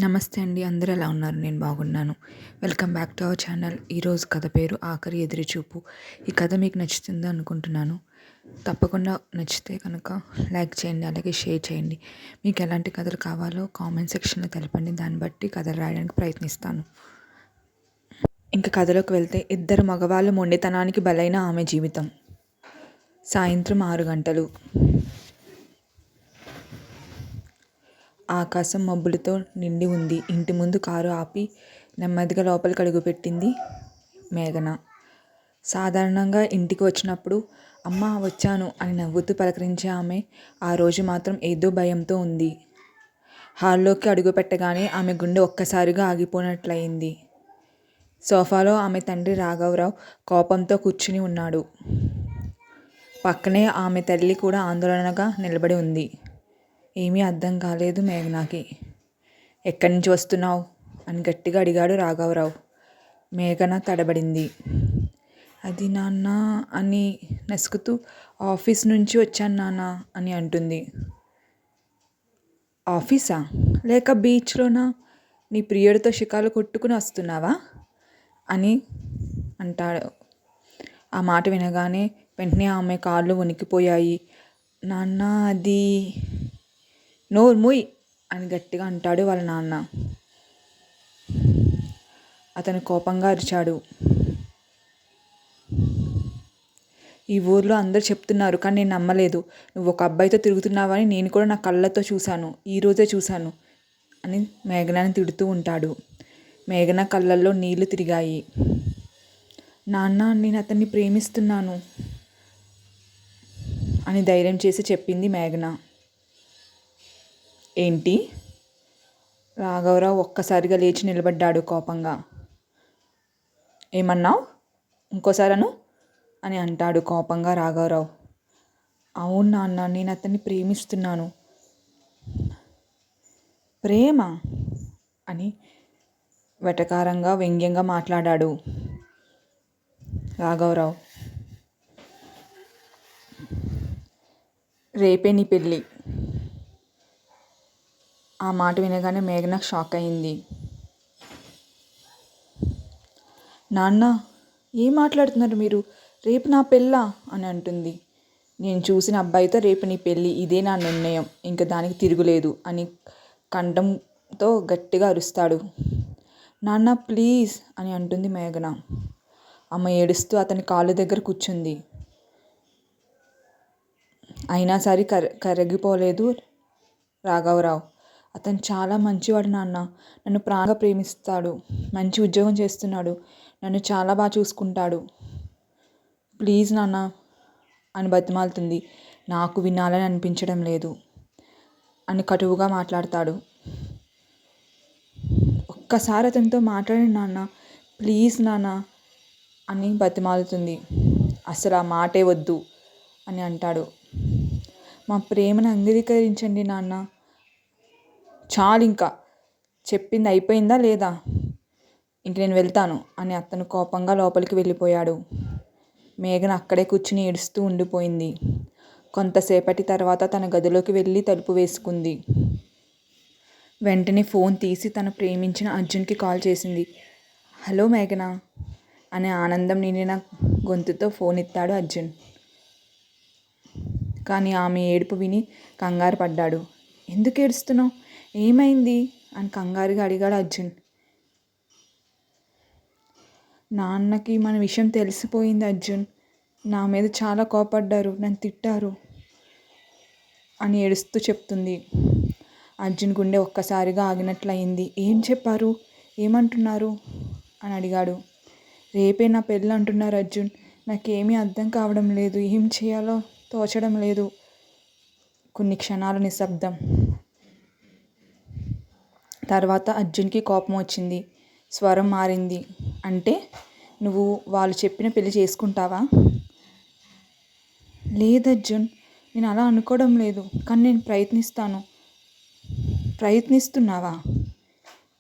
నమస్తే అండి. అందరూ ఎలా ఉన్నారు? నేను బాగున్నాను. Welcome back to our channel. ఈరోజు కథ పేరు 'ఆఖరి ఎదురుచూపు'. ఈ కథ మీకు నచ్చుతుంది అనుకుంటున్నాను. తప్పకుండా నచ్చితే కనుక లైక్ చేయండి, అలాగే షేర్ చేయండి. మీకు ఎలాంటి కథలు కావాలో కామెంట్ సెక్షన్లో తెలపండి. దాన్ని బట్టి కథలు రాయడానికి ప్రయత్నిస్తాను. ఇంక కథలోకి వెళ్తే, ఇద్దరు మగవాళ్ళు మొండితనానికి బలైన ఆమె జీవితం. సాయంత్రం 6 గంటలు. ఆకాశం మబ్బులతో నిండి ఉంది. ఇంటి ముందు కారు ఆపి నెమ్మదిగా లోపలికి అడుగుపెట్టింది మేఘన. సాధారణంగా ఇంటికి వచ్చినప్పుడు అమ్మా వచ్చాను అని నవ్వుతూ పలకరించే ఆమె ఆ రోజు మాత్రం ఏదో భయంతో ఉంది. హాల్లోకి అడుగుపెట్టగానే ఆమె గుండె ఒక్కసారిగా ఆగిపోయినట్లయింది. సోఫాలో ఆమె తండ్రి రాఘవరావు కోపంతో కూర్చుని ఉన్నాడు. పక్కనే ఆమె తల్లి కూడా ఆందోళనగా నిలబడి ఉంది. ఏమీ అర్థం కాలేదు మేఘనాకి. ఎక్కడి నుంచి వస్తున్నావు అని గట్టిగా అడిగాడు రాఘవరావు. మేఘన తడబడింది. అది నాన్న అని నసుకుతూ, ఆఫీస్ నుంచి వచ్చాను నాన్న అని అంటుంది. ఆఫీసా లేక బీచ్లోనా? నీ ప్రియుడితో షికాలు కొట్టుకుని వస్తున్నావా అని అంటాడు. ఆ మాట వినగానే వెంటనే ఆమె కాళ్ళు వణికిపోయాయి. నాన్న అది నోరు మూయ్ అని గట్టిగా అంటాడు వాళ్ళ నాన్న. అతను కోపంగా అరిచాడు. ఈ ఊర్లో అందరూ చెప్తున్నారు, కానీ నేను నమ్మలేదు. నువ్వు ఒక అబ్బాయితో తిరుగుతున్నావని నేను కూడా నా కళ్ళతో చూశాను, ఈరోజే చూశాను అని మేఘనాని తిడుతూ ఉంటాడు. మేఘన కళ్ళల్లో నీళ్లు తిరిగాయి. నాన్న, నేను అతన్ని ప్రేమిస్తున్నాను అని ధైర్యం చేసి చెప్పింది మేఘన. ఏంటి? రాఘవరావు ఒక్కసారిగా లేచి నిలబడ్డాడు కోపంగా. ఏమన్నావు? ఇంకోసారి అను అని అంటాడు కోపంగా రాఘవరావు. అవును నాన్న, నేను అతన్ని ప్రేమిస్తున్నాను. ప్రేమ అని వెటకారంగా వ్యంగ్యంగా మాట్లాడాడు రాఘవరావు. రేపే నీ పెళ్ళి. ఆ మాట వినగానే మేఘన షాక్ అయింది. నాన్న, ఏం మాట్లాడుతున్నారు మీరు? రేపు నా పెళ్ళా అని అంటుంది. నేను చూసిన అబ్బాయితో రేపు నీ పెళ్ళి, ఇదే నా నిర్ణయం, ఇంక దానికి తిరుగులేదు అని కంఠంతో గట్టిగా అరుస్తాడు. నాన్న ప్లీజ్ అని అంటుంది మేఘన. అమ్మ ఏడుస్తూ అతని కాళ్ళ దగ్గర కూర్చుంది. అయినా సరే కరిగిపోలేదు రాఘవరావు. అతను చాలా మంచివాడు నాన్న. నన్ను ప్రాణంగా ప్రేమిస్తాడు, మంచి ఉద్యోగం చేస్తున్నాడు, నన్ను చాలా బాగా చూసుకుంటాడు. ప్లీజ్ నాన్న అని బతిమాలుతుంది. నాకు వినాలని అనిపించడం లేదు అని కటువుగా మాట్లాడతాడు. ఒక్కసారి అతనితో మాట్లాడండి నాన్న, ప్లీజ్ నాన్న అని బతిమాలుతుంది. అసలు ఆ మాటే వద్దు అని అంటాడు. మా ప్రేమను అంగీకరించండి నాన్న. చాలు, ఇంకా చెప్పింది అయిపోయిందా లేదా? ఇంక నేను వెళ్తాను అని అతను కోపంగా లోపలికి వెళ్ళిపోయాడు. మేఘన అక్కడే కూర్చుని ఏడుస్తూ ఉండిపోయింది. కొంతసేపటి తర్వాత తన గదిలోకి వెళ్ళి తలుపు వేసుకుంది. వెంటనే ఫోన్ తీసి తను ప్రేమించిన అర్జున్కి కాల్ చేసింది. హలో మేఘన అనే ఆనందం నిండిన గొంతుతో ఫోన్ ఎత్తాడు అర్జున్. కానీ ఆమె ఏడుపు విని కంగారు పడ్డాడు. ఎందుకు ఏడుస్తున్నావు? ఏమైంది అని కంగారుగా అడిగాడు అర్జున్. నాన్నకి మన విషయం తెలిసిపోయింది అర్జున్. నా మీద చాలా కోపడ్డారు, నన్ను తిట్టారు అని ఏడుస్తూ చెప్తుంది. అర్జున్ గుండె ఒక్కసారిగా ఆగినట్లయింది. ఏం చెప్పారు? ఏమంటున్నారు అని అడిగాడు. రేపే నా పెళ్ళి అంటున్నారు అర్జున్. నాకేమీ అర్థం కావడం లేదు, ఏం చేయాలో తోచడం లేదు. కొన్ని క్షణాలు నిశ్శబ్దం. తర్వాత అర్జున్కి కోపం వచ్చింది. స్వరం మారింది. అంటే నువ్వు వాళ్ళు చెప్పిన పెళ్లి చేసుకుంటావా? లేదు అర్జున్, నేను అలా అనుకోవడం లేదు, కానీ నేను ప్రయత్నిస్తాను. ప్రయత్నిస్తున్నావా?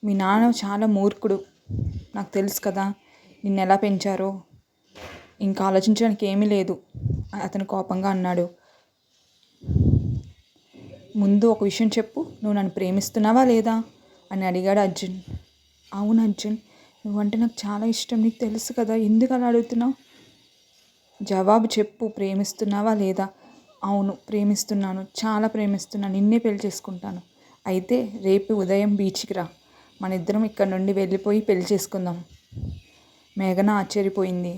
మీ నాన్న చాలా మూర్ఖుడు, నాకు తెలుసు కదా, నిన్ను ఎలా పెంచారో. ఇంకా ఆలోచించడానికి ఏమీ లేదు అతను కోపంగా అన్నాడు. ముందు ఒక విషయం చెప్పు, నువ్వు నన్ను ప్రేమిస్తున్నావా లేదా అని అడిగాడు అర్జున్. అవును అర్జున్, నువ్వంటే నాకు చాలా ఇష్టం, నీకు తెలుసు కదా, ఎందుకు అలా అడుగుతున్నావు? జవాబు చెప్పు, ప్రేమిస్తున్నావా లేదా? అవును ప్రేమిస్తున్నాను, చాలా ప్రేమిస్తున్నాను, నిన్నే పెళ్లి చేసుకుంటాను. అయితే రేపు ఉదయం బీచ్కి రా, మన ఇద్దరం ఇక్కడ నుండి వెళ్ళిపోయి పెళ్లి చేసుకుందాం. మేఘన ఆశ్చర్యపోయింది.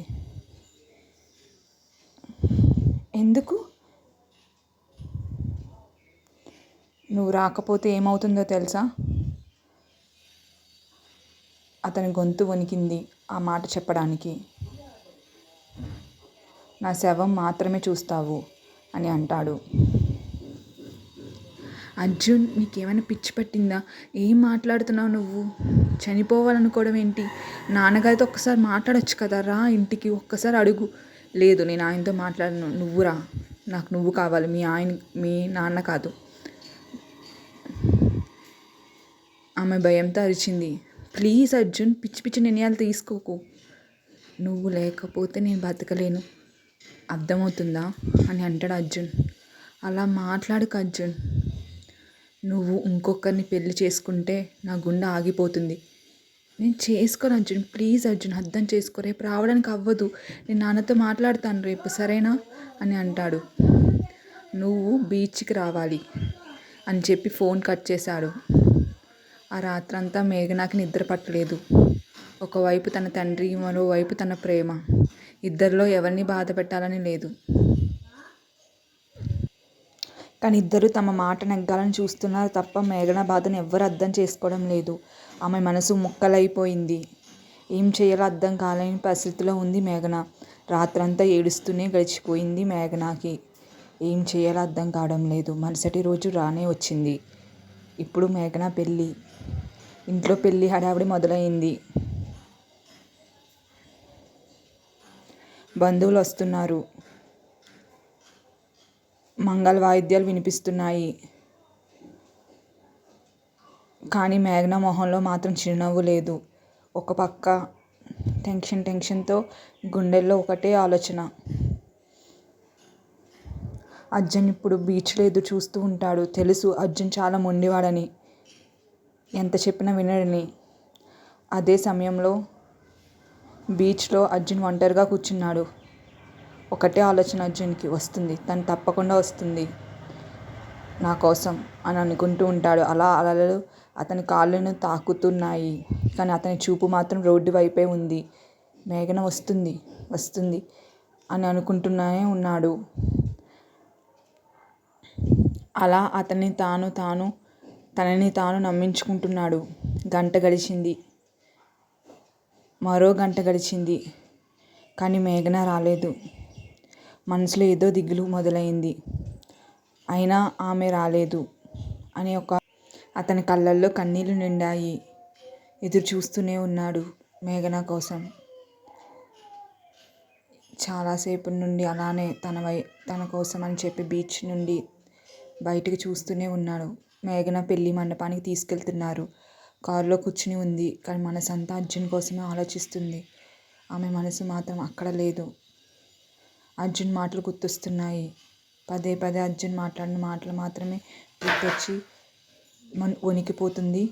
ఎందుకు? నువ్వు రాకపోతే ఏమవుతుందో తెలుసా? అతని గొంతు వణికింది ఆ మాట చెప్పడానికి. నా శవం మాత్రమే చూస్తావు అని అంటాడు. అర్జున్, నీకేమైనా పిచ్చి పట్టిందా? ఏం మాట్లాడుతున్నావు నువ్వు? చనిపోవాలనుకోవడం ఏంటి? నాన్నగారితో ఒక్కసారి మాట్లాడొచ్చు కదా, రా ఇంటికి ఒక్కసారి అడుగు. లేదు, నేను ఆయనతో మాట్లాడను, నువ్వు రా, నాకు నువ్వు కావాలి, మీ నాన్న కాదు. ఆమె భయంతో అరిచింది. ప్లీజ్ అర్జున్, పిచ్చి పిచ్చి నిర్ణయాలు తీసుకోకు. నువ్వు లేకపోతే నేను బతకలేను, అర్థమవుతుందా అని అంటాడు అర్జున్. అలా మాట్లాడకు అర్జున్, నువ్వు ఇంకొకరిని పెళ్లి చేసుకుంటే నా గుండె ఆగిపోతుంది. నేను చేసుకోను అర్జున్, ప్లీజ్ అర్జున్, అర్థం చేసుకో, రేపు రావడానికి అవ్వదు, నేను నాన్నతో మాట్లాడతాను రేపు, సరేనా అని అంటాడు. నువ్వు బీచ్కి రావాలి అని చెప్పి ఫోన్ కట్ చేశాడు. ఆ రాత్రంతా మేఘనాకి నిద్ర పట్టలేదు. ఒకవైపు తన తండ్రి, మరోవైపు తన ప్రేమ. ఇద్దరిలో ఎవరిని బాధ పెట్టాలని లేదు, కానీ ఇద్దరు తమ మాట నెగ్గాలని చూస్తున్నారు తప్ప మేఘన బాధను ఎవ్వరు అర్థం చేసుకోవడం లేదు. ఆమె మనసు ముక్కలైపోయింది. ఏం చేయాలో అర్థం కాలేని పరిస్థితిలో ఉంది మేఘన. రాత్రంతా ఏడుస్తూనే గడిచిపోయింది మేఘనాకి. ఏం చేయాలో అర్థం కావడం లేదు. మరుసటి రోజు రానే వచ్చింది. ఇప్పుడు మేఘన పెళ్ళి. ఇంట్లో పెళ్ళి హడావిడి మొదలైంది. బంధువులు వస్తున్నారు. మంగళ వాయిద్యాలు వినిపిస్తున్నాయి. కానీ మేఘన మొహంలో మాత్రం చిరునవ్వు లేదు. ఒక పక్క టెన్షన్తో గుండెల్లో ఒకటే ఆలోచన. అర్జున్ ఇప్పుడు బీచ్లో ఎదురు చూస్తూ ఉంటాడు. తెలుసు అర్జున్ చాలా మొండివాడని, ఎంత చెప్పినా వినడని. అదే సమయంలో బీచ్లో అర్జున్ ఒంటరిగా కూర్చున్నాడు. ఒకటే ఆలోచన అర్జున్కి వస్తుంది, తను తప్పకుండా వస్తుంది నా కోసం అని అనుకుంటూ ఉంటాడు. అలా అలలు అతని కాళ్ళను తాకుతున్నాయి, కానీ అతని చూపు మాత్రం రోడ్డు వైపే ఉంది. మేఘన వస్తుంది అని అనుకుంటూనే ఉన్నాడు. అలా తనని తాను నమ్మించుకుంటున్నాడు. గంట గడిచింది, మరో గంట గడిచింది, కానీ మేఘన రాలేదు. మనసులో ఏదో దిగులు మొదలైంది. అయినా ఆమె రాలేదు అని అతని కళ్ళల్లో కన్నీళ్లు నిండాయి. ఎదురు చూస్తూనే ఉన్నాడు మేఘన కోసం. చాలాసేపటి నుండి అలానే తన కోసం అని చెప్పి బీచ్ నుండి బయటికి చూస్తూనే ఉన్నాడు. మేఘన పెళ్లి మండపానికి తీసుకెళ్తున్నారు. కారులో కూర్చుని ఉంది, కానీ మనసంతా అర్జున్ కోసమే ఆలోచిస్తుంది. ఆమె మనసు మాత్రం అక్కడ లేదు. అర్జున్ మాటలు గుర్తొస్తున్నాయి. పదే పదే అర్జున్ మాట్లాడిన మాటలు మాత్రమే గుర్తొచ్చి వణికిపోతుంది.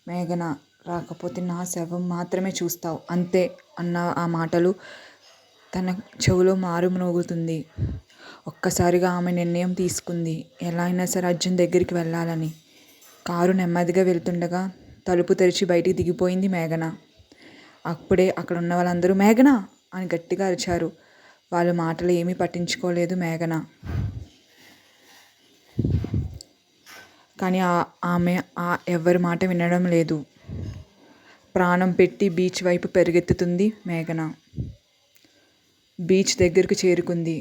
మేఘన రాకపోతే నా శవం మాత్రమే చూస్తావు, అంతే అన్న ఆ మాటలు తన చెవిలో మారుమ్రోగుతుంది. ఒక్కసారిగా ఆమె నిర్ణయం తీసుకుంది, ఎలా అయినా సరే అర్జున్ దగ్గరికి వెళ్ళాలని. కారు నెమ్మదిగా వెళ్తుండగా తలుపు తెరిచి బయటికి దిగిపోయింది మేఘన. అప్పుడే అక్కడ ఉన్న వాళ్ళందరూ మేఘన అని గట్టిగా అరిచారు. వాళ్ళ మాటలు ఏమీ పట్టించుకోలేదు మేఘన. కానీ ఆమె ఎవరి మాట వినడం లేదు. ప్రాణం పెట్టి బీచ్ వైపు పరిగెత్తుతుంది మేఘన. బీచ్ దగ్గరకు చేరుకుంది.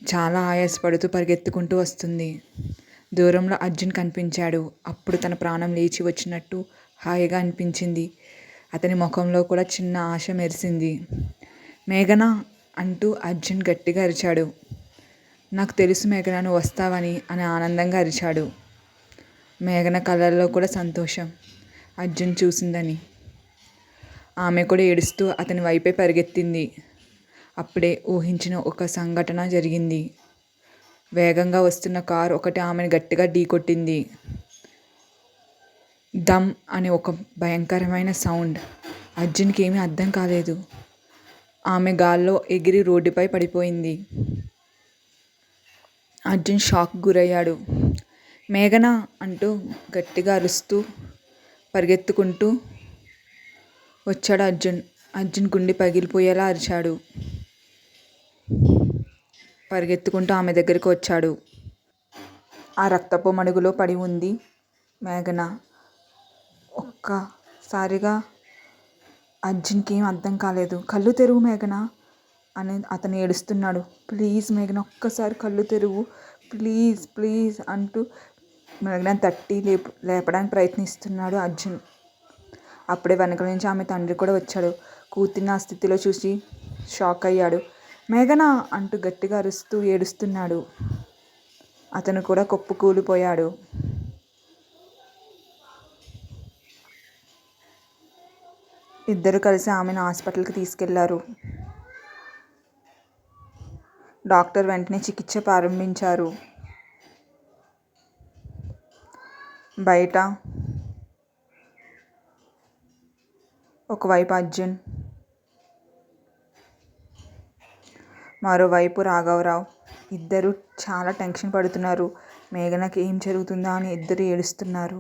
చాలా ఆయాసపడుతూ పరిగెత్తుకుంటూ వస్తుంది. దూరంలో అర్జున్ కనిపించాడు. అప్పుడు తన ప్రాణం లేచి వచ్చినట్టు హాయిగా అనిపించింది. అతని ముఖంలో కూడా చిన్న ఆశ మెరిసింది. మేఘన అంటూ అర్జున్ గట్టిగా అరిచాడు. నాకు తెలుసు మేఘన నువ్వు వస్తావని అని ఆనందంగా అరిచాడు. మేఘన కళ్ళల్లో కూడా సంతోషం, అర్జున్ చూసిందని. ఆమె కూడా ఏడుస్తూ అతని వైపే పరిగెత్తింది. అప్పుడే ఊహించిన ఒక సంఘటన జరిగింది. వేగంగా వస్తున్న కారు ఒకటి ఆమెను గట్టిగా ఢీకొట్టింది. దమ్ అనే ఒక భయంకరమైన సౌండ్. అర్జున్కి ఏమీ అర్థం కాలేదు. ఆమె గాల్లో ఎగిరి రోడ్డుపై పడిపోయింది. అర్జున్ షాక్ గురయ్యాడు. మేఘన అంటూ గట్టిగా అరుస్తూ పరిగెత్తుకుంటూ వచ్చాడు అర్జున్. అర్జున్ గుండె పగిలిపోయేలా అరిచాడు. పరిగెత్తుకుంటూ ఆమె దగ్గరికి వచ్చాడు. ఆ రక్తపు మడుగులో పడి ఉంది మేఘన. ఒక్కసారిగా అర్జున్కి ఏం అర్థం కాలేదు. కళ్ళు తెరువు మేఘన అని అతను ఏడుస్తున్నాడు. ప్లీజ్ మేఘన, ఒక్కసారి కళ్ళు తెరువు, ప్లీజ్ ప్లీజ్ అంటూ మేఘన తట్టి లేపడానికి ప్రయత్నిస్తున్నాడు అర్జున్. అప్పుడే వెనక నుంచి ఆమె తండ్రి కూడా వచ్చాడు. కూతుర్ని ఆ స్థితిలో చూసి షాక్ అయ్యాడు. మేఘన అంటూ గట్టిగా అరుస్తూ ఏడుస్తున్నాడు. అతను కూడా కుప్పకూలిపోయాడు. ఇద్దరు కలిసి ఆమెను హాస్పిటల్కి తీసుకెళ్లారు. డాక్టర్ వెంటనే చికిత్స ప్రారంభించారు. బయట ఒకవైపు అర్జున్, మరోవైపు రాఘవరావు. ఇద్దరు చాలా టెన్షన్ పడుతున్నారు. మేఘనకి ఏం జరుగుతుందా అని ఇద్దరు ఏడుస్తున్నారు.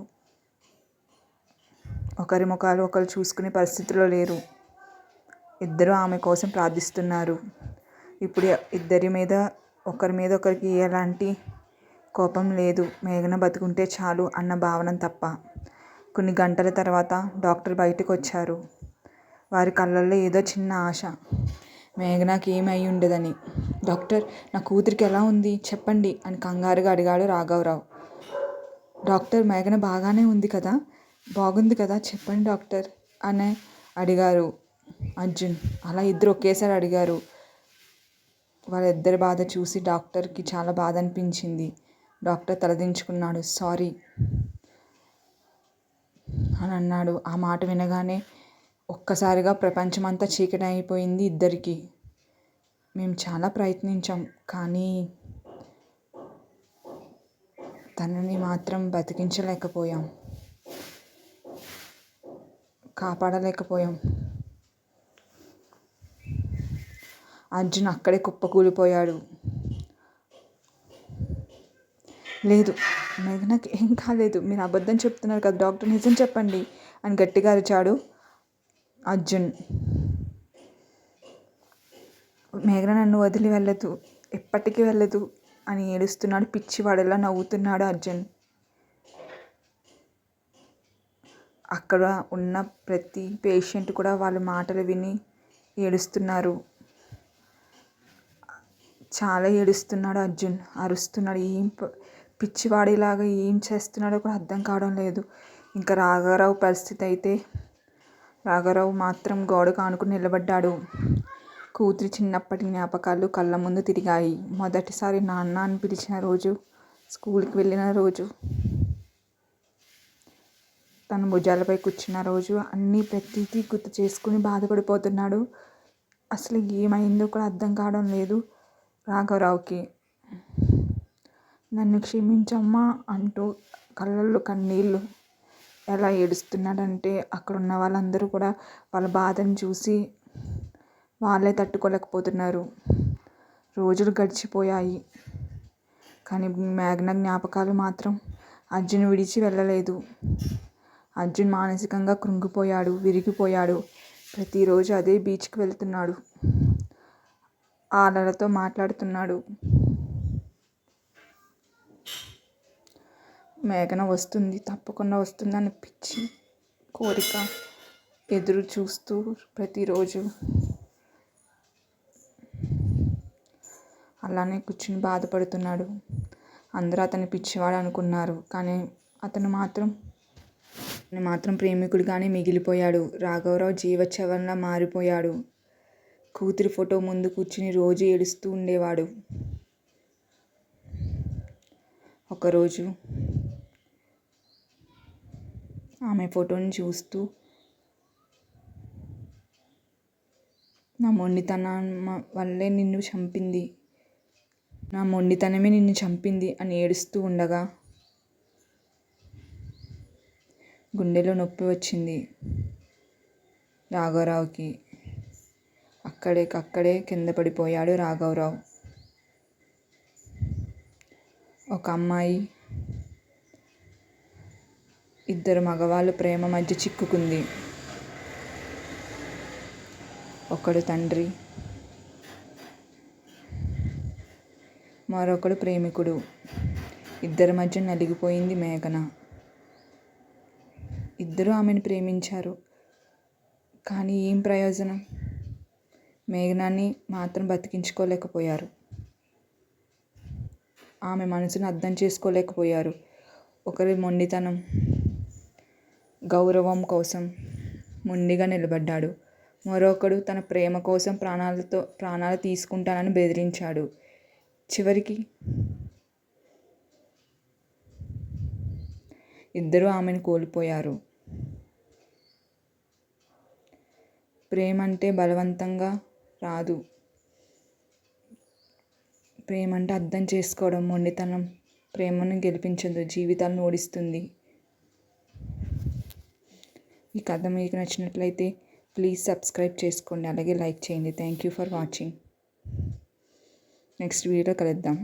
ఒకరి ముఖాలు ఒకరు చూసుకునే పరిస్థితిలో లేరు. ఇద్దరు ఆమె కోసం ప్రార్థిస్తున్నారు. ఇప్పుడు ఒకరి మీద ఒకరికి ఎలాంటి కోపం లేదు. మేఘన బతుకుంటే చాలు అన్న భావన తప్ప. కొన్ని గంటల తర్వాత డాక్టర్ బయటకు వచ్చారు. వారి కళ్ళల్లో ఏదో చిన్న ఆశ. మేఘనకి ఏమి అయి ఉండదని. డాక్టర్, నా కూతురికి ఎలా ఉంది చెప్పండి అని కంగారుగా అడిగాడు రాఘవరావు. డాక్టర్, మేఘన బాగానే ఉంది కదా, బాగుంది కదా, చెప్పండి డాక్టర్ అని అడిగారు అర్జున్. అలా ఇద్దరు ఒకేసారి అడిగారు. వాళ్ళిద్దరి బాధ చూసి డాక్టర్కి చాలా బాధ అనిపించింది. డాక్టర్ తలదించుకున్నాడు. సారీ అని అన్నాడు. ఆ మాట వినగానే ఒక్కసారిగా ప్రపంచమంతా చీకటి అయిపోయింది ఇద్దరికి. మేము చాలా ప్రయత్నించాం, కానీ తనని మాత్రం బతికించలేకపోయాం, కాపాడలేకపోయాం. అర్జున్ అక్కడే కుప్పకూలిపోయాడు. లేదు, మేఘనకి ఏం కాలేదు, మీరు అబద్ధం చెప్తున్నారు కదా డాక్టర్, నిజం చెప్పండి అని గట్టిగా అరిచాడు అర్జున్. మేఘన నన్ను వదిలి వెళ్ళదు, ఎప్పటికీ వెళ్ళదు అని ఏడుస్తున్నాడు. పిచ్చివాడేలా నవ్వుతున్నాడు అర్జున్. అక్కడ ఉన్న ప్రతి పేషెంట్ కూడా వాళ్ళ మాటలు విని ఏడుస్తున్నారు. చాలా ఏడుస్తున్నాడు అర్జున్. అరుస్తున్నాడు. పిచ్చివాడిలాగా ఏం చేస్తున్నాడో కూడా అర్థం కావడం లేదు. ఇంకా రాఘవరావు పరిస్థితి అయితే, రాఘవరావు మాత్రం గోడకు ఆనుకుని నిలబడ్డాడు. కూతురి చిన్నప్పటి జ్ఞాపకాలు కళ్ళ ముందు తిరిగాయి. మొదటిసారి నాన్న అని పిలిచిన రోజు, స్కూల్కి వెళ్ళిన రోజు, తన భుజాలపై కూర్చున్న రోజు, ప్రతిదీ గుర్తు చేసుకుని బాధపడిపోతున్నాడు. అసలు ఏమైందో కూడా అర్థం కావడం లేదు రాఘవరావుకి. నన్ను క్షమించమ్మా అంటూ కళ్ళల్లో కన్నీళ్ళు ఎలా ఏడుస్తున్నాడంటే, అక్కడ ఉన్న వాళ్ళందరూ కూడా వాళ్ళ బాధను చూసి వాళ్ళే తట్టుకోలేకపోతున్నారు. రోజులు గడిచిపోయాయి, కానీ మేఘన జ్ఞాపకాలు మాత్రం అర్జున్ విడిచి వెళ్ళలేదు. అర్జున్ మానసికంగా కృంగిపోయాడు, విరిగిపోయాడు. ప్రతిరోజు అదే బీచ్కి వెళ్తున్నాడు, ఆ అలలతో మాట్లాడుతున్నాడు. మేఘన వస్తుంది, తప్పకుండా వస్తుంది అని పిచ్చి కోరిక ఎదురు చూస్తూ ప్రతిరోజు అలానే కూర్చుని బాధపడుతున్నాడు. అందరూ అతన్ని పిచ్చివాడు అనుకున్నారు, కానీ అతను మాత్రం ప్రేమికుడిగానే మిగిలిపోయాడు. రాఘవరావు జీవచ్ఛవంలా మారిపోయాడు. కూతురి ఫోటో ముందు కూర్చుని రోజు ఏడుస్తూ ఉండేవాడు. ఒకరోజు ఆమె ఫోటోని చూస్తూ, నా మొండితనం వల్లే నిన్ను చంపింది, నా మొండితనమే నిన్ను చంపింది అని ఏడుస్తూ ఉండగా, గుండెలో నొప్పి వచ్చింది రాఘవరావుకి. అక్కడే కింద పడిపోయాడు రాఘవరావు. ఒక అమ్మాయి, ఇద్దరు మగవాళ్ళ ప్రేమ మధ్య చిక్కుకుంది. ఒకడు తండ్రి, మరొకడు ప్రేమికుడు. ఇద్దరి మధ్య నలిగిపోయింది మేఘన. ఇద్దరూ ఆమెను ప్రేమించారు, కానీ ఏం ప్రయోజనం? మేఘనాన్ని మాత్రం బతికించుకోలేకపోయారు. ఆమె మనసును అర్థం చేసుకోలేకపోయారు. ఒకరి మొండితనం, గౌరవం కోసం మొండిగా నిలబడ్డాడు. మరొకడు తన ప్రేమ కోసం ప్రాణాలు తీసుకుంటానని బెదిరించాడు. చివరికి ఇద్దరూ ఆమెను కోల్పోయారు. ప్రేమ అంటే బలవంతంగా రాదు. ప్రేమ అంటే అర్థం చేసుకోవడం. మొండితనం ప్రేమను గెలిపించదు, జీవితాలను ఓడిస్తుంది. ఈ కథ మీకు నచ్చినట్లయితే ప్లీజ్ సబ్స్క్రైబ్ చేసుకోండి, అలాగే లైక్ చేయండి. Thank you for watching. Next వీడియోలో కలుద్దాం.